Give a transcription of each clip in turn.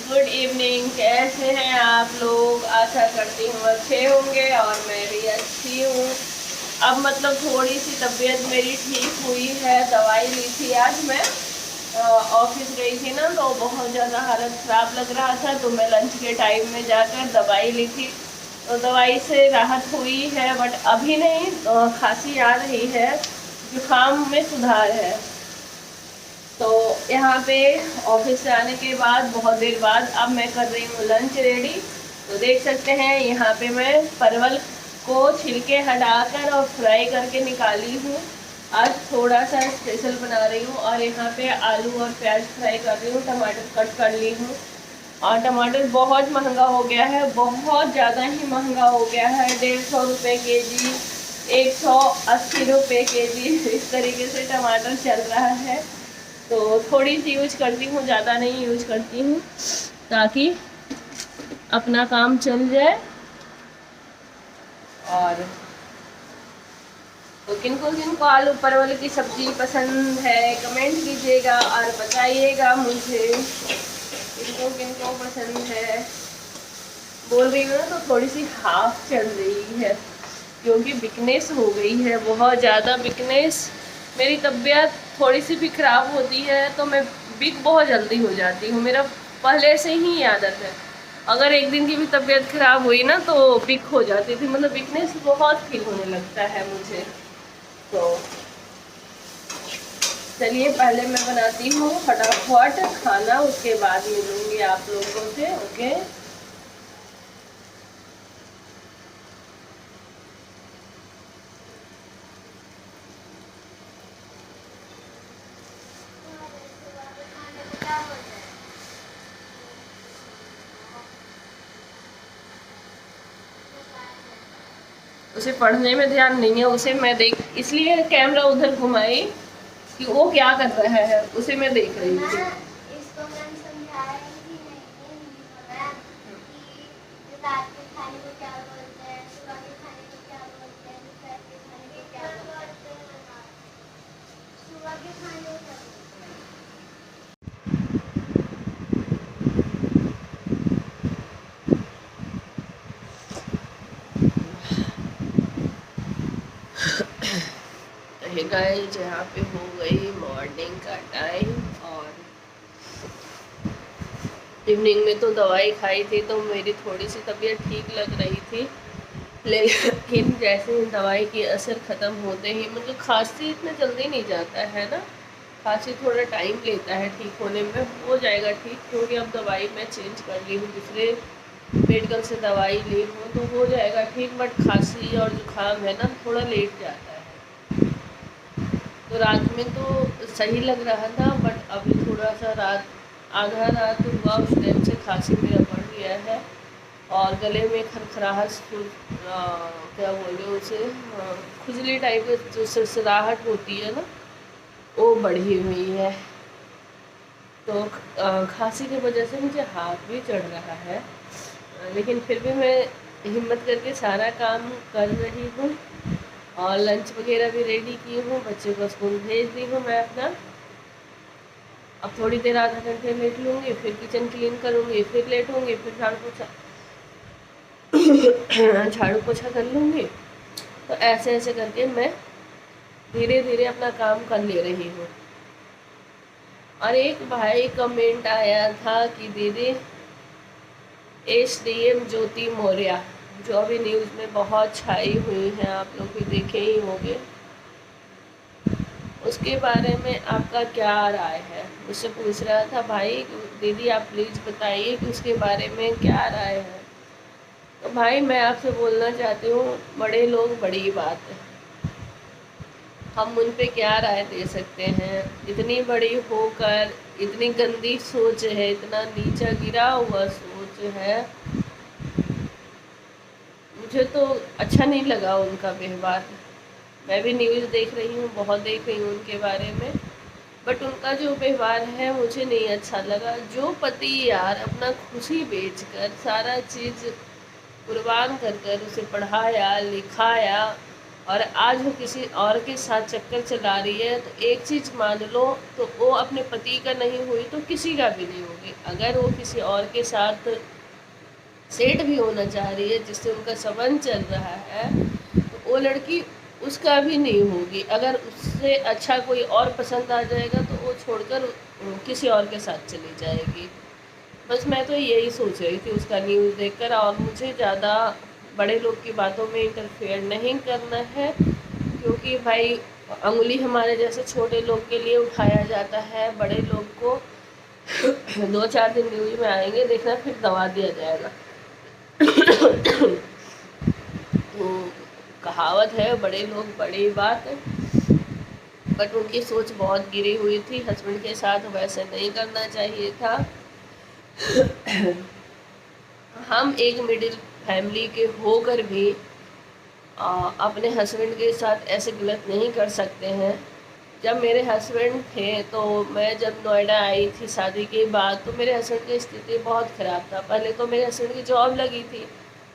Good evening. कैसे हैं आप लोग? आशा करती हूँ अच्छे होंगे और मैं भी अच्छी हूँ। अब मतलब थोड़ी सी तबीयत मेरी ठीक हुई है। दवाई ली थी आज मैं, ऑफिस गई थी ना, तो बहुत ज़्यादा हालत ख़राब लग रहा था, तो मैं लंच के टाइम में जाकर दवाई ली थी, तो दवाई से राहत हुई है। बट अभी नहीं, खांसी आ रही है, जुकाम में सुधार है। तो यहाँ पे ऑफिस से आने के बाद बहुत देर बाद अब मैं कर रही हूँ लंच रेडी। तो देख सकते हैं यहाँ पे मैं परवल को छिलके हटाकर और फ्राई करके निकाली हूँ। आज थोड़ा सा स्पेशल बना रही हूँ। और यहाँ पे आलू और प्याज फ्राई कर रही हूँ, टमाटर कट कर ली हूँ। और टमाटर बहुत महंगा हो गया है, बहुत ज़्यादा ही महंगा हो गया है। 150 रुपये के जी, 180 रुपये के जी, इस तरीके से टमाटर चल रहा है। तो थोड़ी सी यूज करती हूँ, ज़्यादा नहीं यूज करती हूँ, ताकि अपना काम चल जाए। और तो किनको आलू परवल की सब्ज़ी पसंद है कमेंट कीजिएगा और बताइएगा मुझे किनको पसंद है। बोल रही हूँ ना, तो थोड़ी सी हाफ चल रही है क्योंकि वीकनेस हो गई है, बहुत ज़्यादा वीकनेस। मेरी तबीयत थोड़ी सी भी ख़राब होती है तो मैं वीक बहुत जल्दी हो जाती हूँ। मेरा पहले से ही आदत है, अगर एक दिन की भी तबीयत ख़राब हुई ना तो वीक हो जाती थी, मतलब वीकनेस बहुत फील होने लगता है मुझे। तो चलिए पहले मैं बनाती हूँ फटाफट खाना, उसके बाद मिलूँगी आप लोगों से। ओके, उसे पढ़ने में ध्यान नहीं है, उसे मैं देख इसलिए कैमरा उधर घुमाई कि वो क्या कर रहा है, उसे मैं देख रही थी। गाइस यहाँ पे हो गई मॉर्निंग का टाइम, और इवनिंग में तो दवाई खाई थी तो मेरी थोड़ी सी तबीयत ठीक लग रही थी। लेकिन जैसे ही दवाई की असर ख़त्म होते ही, मतलब खांसी इतना जल्दी नहीं जाता है ना, खांसी थोड़ा टाइम लेता है ठीक होने में। हो जाएगा ठीक, क्योंकि अब दवाई मैं चेंज कर ली हूँ, दूसरे मेडिकल से दवाई ली हूँ, तो हो जाएगा ठीक। बट खांसी और जुकाम है ना, थोड़ा लेट जाता है। तो रात में तो सही लग रहा था, बट अभी थोड़ा सा आधा रात हुआ उस टाइम से खांसी मेरा बढ़ गया है, और गले में खरखराहट, क्या बोलते हैं उसे, खुजली टाइप की जो सरसराहट होती है ना, वो बढ़ी हुई है। तो खांसी की वजह से मुझे हाथ भी चढ़ रहा है, लेकिन फिर भी मैं हिम्मत करके सारा काम कर रही हूँ। और लंच वगैरह भी रेडी की हूँ, बच्चे को स्कूल भेज दी हूँ मैं अपना। अब थोड़ी देर आधा घंटे लेट लूँगी, फिर किचन क्लीन करूँगी, फिर लेटूँगी, फिर झाड़ू पोछा कर लूँगी। तो ऐसे ऐसे करके मैं धीरे धीरे अपना काम कर ले रही हूँ। और एक भाई कमेंट आया था कि दीदी SDM ज्योति मौर्य, जो अभी न्यूज़ में बहुत छाई हुई है, आप लोग भी देखे ही होंगे, उसके बारे में आपका क्या राय है? मुझसे पूछ रहा था भाई, दीदी आप प्लीज़ बताइए कि उसके बारे में क्या राय है। तो भाई मैं आपसे बोलना चाहती हूँ, बड़े लोग बड़ी बात है, हम उन पे क्या राय दे सकते हैं? इतनी बड़ी होकर इतनी गंदी सोच है, इतना नीचा गिरा हुआ सोच है, मुझे तो अच्छा नहीं लगा उनका व्यवहार। मैं भी न्यूज़ देख रही हूँ, बहुत देख रही हूँ उनके बारे में, बट उनका जो व्यवहार है मुझे नहीं अच्छा लगा। जो पति यार अपना खुशी बेचकर सारा चीज़ कुर्बान कर कर उसे पढ़ाया लिखाया اور آج وہ کسی اور کے ساتھ چکر چلا رہی ہے، تو ایک چیز مان لو، تو وہ اپنے پتی کا نہیں ہوئی تو کسی کا بھی نہیں ہوگی۔ اگر وہ کسی اور کے ساتھ سیٹ بھی ہونا چاہ رہی ہے، جس سے ان کا سبند چل رہا ہے، تو وہ لڑکی اس کا بھی نہیں ہوگی۔ اگر اس سے اچھا کوئی اور پسند آ جائے گا تو وہ چھوڑ کر کسی اور کے ساتھ چلی جائے گی۔ بس میں تو یہی سوچ رہی تھی اس کا نیوز دیکھ کر، اور مجھے زیادہ بڑے لوگ کی باتوں میں انٹرفیئر نہیں کرنا ہے، کیونکہ بھائی انگلی ہمارے جیسے چھوٹے لوگ کے لیے اٹھایا جاتا ہے، بڑے لوگ کو 2-4 دن نیوز میں آئیں گے، دیکھنا پھر دبا دیا جائے گا۔ تو کہاوت ہے بڑے لوگ بڑی بات، بٹ ان کی سوچ بہت گری ہوئی تھی، ہسبینڈ کے ساتھ ویسے نہیں کرنا چاہیے تھا۔ ہم ایک مڈل فیملی کے ہو کر بھی اپنے ہسبینڈ کے ساتھ ایسے غلط نہیں کر سکتے ہیں۔ جب میرے ہسبینڈ تھے تو میں جب نوئیڈا آئی تھی شادی کے بعد، تو میرے ہسبینڈ کی استھتی بہت خراب تھا۔ پہلے تو میرے ہسبینڈ کی جاب لگی تھی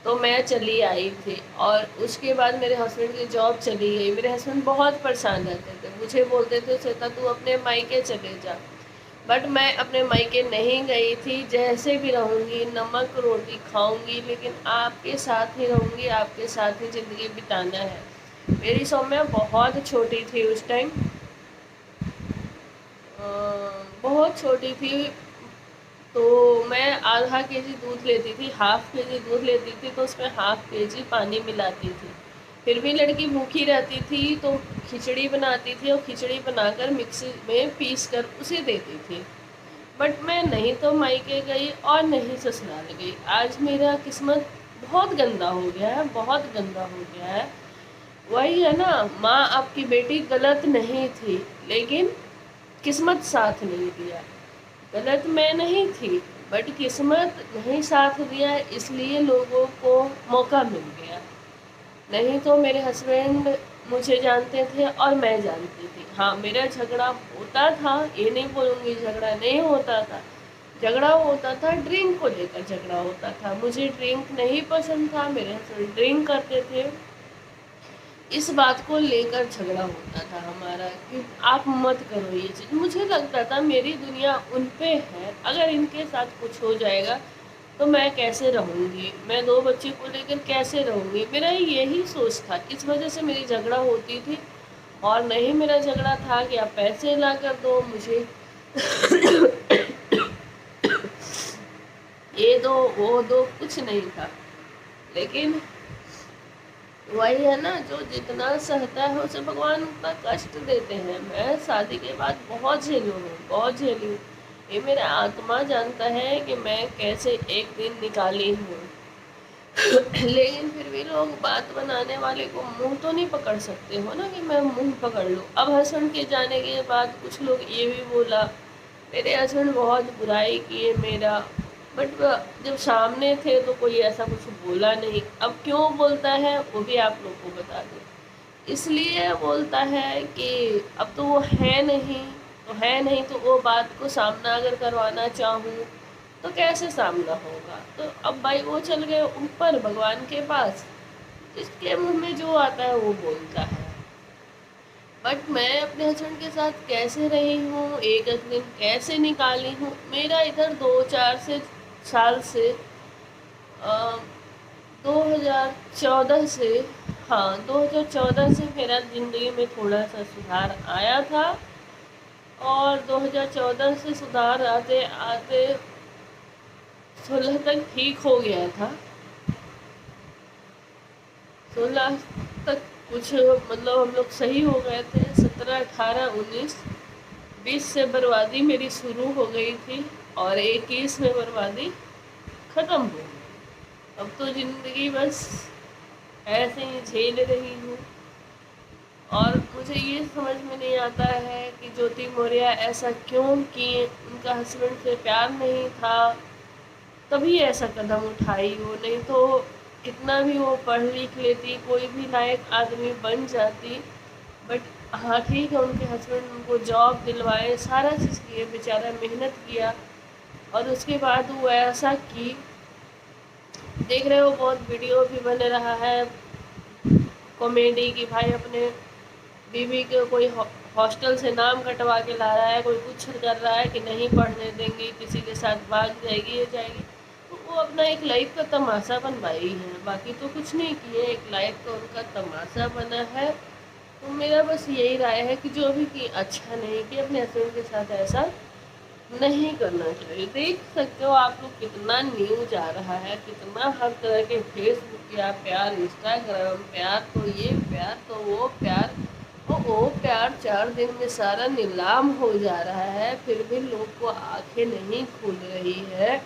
تو میں چلی آئی تھی، اور اس کے بعد میرے ہسبینڈ کی جاب چلی گئی۔ میرے ہسبینڈ بہت پریشان رہتے تھے، مجھے بولتے تھے سیتا تو اپنے مائکے چلے جا، بٹ میں اپنے مائکے نہیں گئی تھی۔ جیسے بھی رہوں گی، نمک روٹی کھاؤں گی، لیکن آپ کے ساتھ ہی رہوں گی، آپ کے ساتھ ہی زندگی بتانا ہے۔ میری سومیا بہت چھوٹی تھی اس ٹائم، بہت چھوٹی تھی، تو میں آدھا کے جی دودھ لیتی تھی، ہاف کے جی دودھ لیتی تھی، تو اس میں ہاف کے جی پانی ملاتی تھی۔ پھر بھی لڑکی بھوکی رہتی تھی تو کھچڑی بناتی تھی، اور کھچڑی بنا کر مکسی میں پیس کر اسے دیتی تھی۔ بٹ میں نہیں تو مائکے گئی اور نہیں سسرال گئی۔ آج میرا قسمت بہت گندا ہو گیا ہے، بہت گندا ہو گیا ہے۔ وہی ہے نا، ماں آپ کی بیٹی غلط نہیں تھی، لیکن قسمت ساتھ نہیں دیا۔ غلط میں نہیں تھی، بٹ قسمت نہیں ساتھ دیا، اس لیے لوگوں کو موقع مل گیا۔ نہیں تو میرے ہسبینڈ مجھے جانتے تھے اور میں جانتی تھی۔ ہاں میرا جھگڑا ہوتا تھا، یہ نہیں بولوں گی جھگڑا نہیں ہوتا تھا، جھگڑا ہوتا تھا، ڈرنک کو لے کر جھگڑا ہوتا تھا۔ مجھے ڈرنک نہیں پسند تھا، میرے ہسبینڈ ڈرنک کرتے تھے، اس بات کو لے کر جھگڑا ہوتا تھا ہمارا کہ آپ مت کرو یہ چیز۔ مجھے لگتا تھا میری دنیا ان پہ ہے، اگر ان کے ساتھ کچھ ہو جائے گا تو میں کیسے رہوں گی، میں 2 بچے کو لے کر کیسے رہوں گی، میرا یہی سوچ تھا۔ اس وجہ سے میری جھگڑا ہوتی تھی، اور نہیں میرا جھگڑا تھا کہ آپ پیسے لا کر دو مجھے، یہ دو وہ دو، کچھ نہیں تھا۔ لیکن وہی ہے نا، جو جتنا سہتا ہے اسے بھگوان اتنا کشٹ دیتے ہیں۔ میں شادی کے بعد بہت جھیلی ہوں، بہت جھیلی ہوں، یہ میرا آتما جانتا ہے کہ میں کیسے ایک دن نکالی ہوں۔ لیکن پھر بھی لوگ بات بنانے والے کو منہ تو نہیں پکڑ سکتے ہو نا، کہ میں منہ پکڑ لوں۔ اب ہسبینڈ کے جانے کے بعد کچھ لوگ یہ بھی بولا، میرے ہسبینڈ بہت برائی کیے میرا، بٹ جب سامنے تھے تو کوئی ایسا کچھ بولا نہیں۔ اب کیوں بولتا ہے وہ بھی آپ لوگ کو بتا دوں، اس لیے بولتا ہے کہ اب تو وہ ہے نہیں، تو ہے نہیں تو وہ بات کو سامنا اگر کروانا چاہوں تو کیسے سامنا ہوگا۔ تو اب بھائی وہ چل گئے اوپر بھگوان کے پاس، اس کے منہ میں جو آتا ہے وہ بولتا ہے۔ بٹ میں اپنے ہسبینڈ کے ساتھ کیسے رہی ہوں، ایک دن کیسے نکالی ہوں، میرا ادھر 2-4 سال سے 2014 سے، ہاں 2014 سے میرا زندگی میں تھوڑا سا سدھار آیا تھا، اور 2014 سے سدھار آتے آتے 16 تک ٹھیک ہو گیا تھا۔ 16 تک کچھ مطلب ہم لوگ صحیح ہو گئے تھے، 17، 18، 19، 20 سے بربادی میری شروع ہو گئی تھی، اور 21 میں بربادی ختم ہو گئی۔ اب تو زندگی بس ایسے ہی جھیل رہی ہوں، اور مجھے یہ سمجھ میں نہیں آتا ہے کہ جوتی موریہ ایسا کیوں کیے، ان کا ہسبینڈ سے پیار نہیں تھا تبھی ایسا قدم اٹھائی وہ، نہیں تو کتنا بھی وہ پڑھ لکھ لیتی، کوئی بھی لائق آدمی بن جاتی۔ بٹ ہاں ٹھیک ہے، ان کے ہسبینڈ ان کو جاب دلوائے، سارا چیز کیے، بیچارہ محنت کیا، اور اس کے بعد وہ ایسا کی، دیکھ رہے ہو بہت ویڈیو بھی بن رہا ہے कॉमेडी की भाई अपने बीवी के कोई हॉस्टल से नाम कटवा के ला रहा है, कोई कुछ कर रहा है कि नहीं पढ़ने देंगे, किसी के साथ भाग जाएगी, ये जाएगी। तो वो अपना एक लाइफ का तमाशा बनवाई है, बाकी तो कुछ नहीं किए, एक लाइफ का उनका तमाशा बना है। तो मेरा बस यही राय है कि जो भी कि अच्छा नहीं कि अपने हस्बैंड के साथ ऐसा नहीं करना चाहिए। देख सकते हो आप लोग कितना न्यूज आ रहा है, कितना हर तरह के फेसबुक या प्यार, इंस्टाग्राम प्यार, तो ये प्यार, तो वो प्यार, तो वो प्यार 4 दिन में सारा नीलाम हो जा रहा है, फिर भी लोग को आंखें नहीं खुल रही है।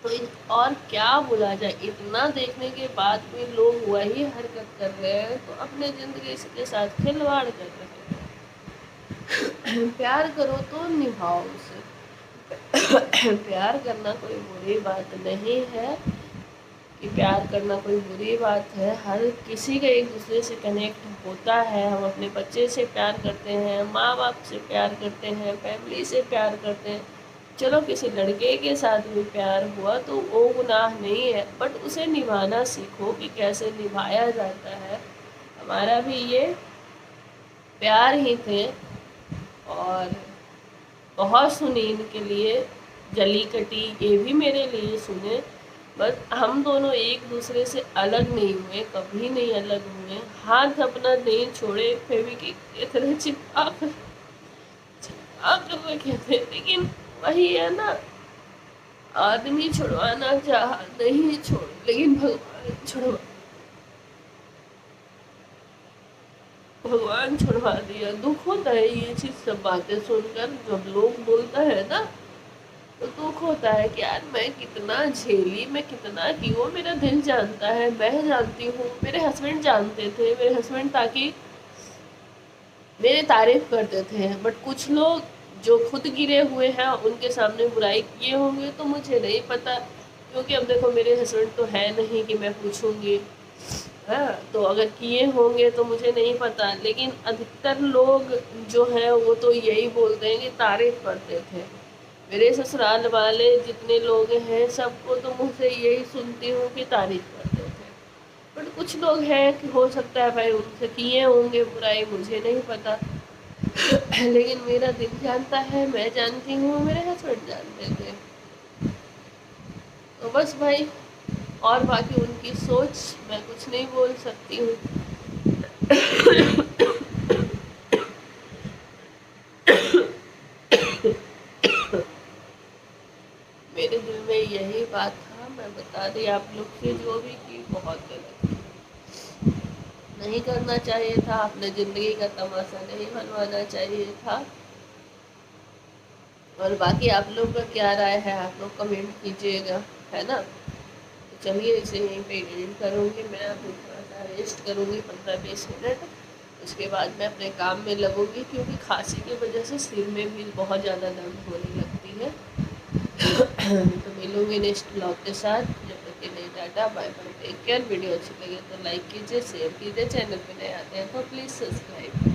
तो और क्या बोला जाए, इतना देखने के बाद भी लोग वही हरकत कर रहे हैं, तो अपने ज़िंदगी के साथ खिलवाड़ कर रहे हैं। प्यार करो तो निभाओ उसे। प्यार करना कोई बुरी बात नहीं है, कि प्यार करना कोई बुरी बात है। हर किसी का एक दूसरे से कनेक्ट होता है। हम अपने बच्चे से प्यार करते हैं, माँ बाप से प्यार करते हैं, फैमिली से प्यार करते हैं। चलो किसी लड़के के साथ भी प्यार हुआ तो वो गुनाह नहीं है, बट उसे निभाना सीखो कि कैसे निभाया जाता है। हमारा भी ये प्यार ही थे, और बहुत सुनी इनके लिए जली कटी, ये भी मेरे लिए सुने, बस हम दोनों एक दूसरे से अलग नहीं हुए, कभी नहीं अलग हुए। हाथ अपना नहीं छोड़े, फेविक्विक की तरह चिपका कर रखे थे। लेकिन वही है ना, आदमी छुड़वाना चाह नहीं छोड़, लेकिन भगवान छुड़वा दिया। दुख होता है ये चीज़ सब बातें सुनकर, जब लोग बोलता है ना तो दुख होता है कि यार मैं कितना झेली, मैं कितना की, वो मेरा दिल जानता है, मैं जानती हूँ, मेरे हस्बैंड जानते थे, मेरे हस्बैंड ताकि मेरे तारीफ करते थे। बट कुछ लोग जो खुद गिरे हुए हैं उनके सामने बुराई किए होंगे, तो मुझे नहीं पता, क्योंकि अब देखो मेरे हस्बैंड तो है नहीं कि मैं पूछूंगी, हाँ, तो अगर किए होंगे तो मुझे नहीं पता। लेकिन अधिकतर लोग जो हैं वो तो यही बोलते हैं कि तारीफ करते थे। मेरे ससुराल वाले जितने लोग हैं सबको तो मुँह से यही सुनती हूँ कि तारीफ करते थे। बट कुछ लोग हैं कि हो सकता है भाई उनसे किए होंगे बुराई, मुझे नहीं पता। लेकिन मेरा दिल जानता है, मैं जानती हूँ, मेरे हस्बैंड जानते थे। तो बस भाई, और बाकी उनकी सोच मैं कुछ नहीं बोल सकती हूँ। मेरे दिल में यही बात था, मैं बता दी आप लोग से, जो भी की बहुत गलत थी। नहीं करना चाहिए था, अपने ज़िंदगी का तमाशा नहीं बनवाना चाहिए था। और बाकी आप लोग का क्या राय है, आप लोग कमेंट कीजिएगा, है ना। तो चलिए इसे यहीं पे एडिट करूँगी मैं, अभी थोड़ा सा रेस्ट करूँगी 15-20 मिनट, उसके बाद मैं अपने काम में लगूँगी, क्योंकि खांसी की वजह से सिर में भी बहुत ज़्यादा दर्द होने लगती है। तो मिलूँगी नेक्स्ट ब्लॉग के साथ, जब तक के लिए tata bye bye, take care. Video अच्छी लगे तो लाइक कीजिए, शेयर कीजिए, चैनल पे नए आते हैं तो प्लीज़ सब्सक्राइब।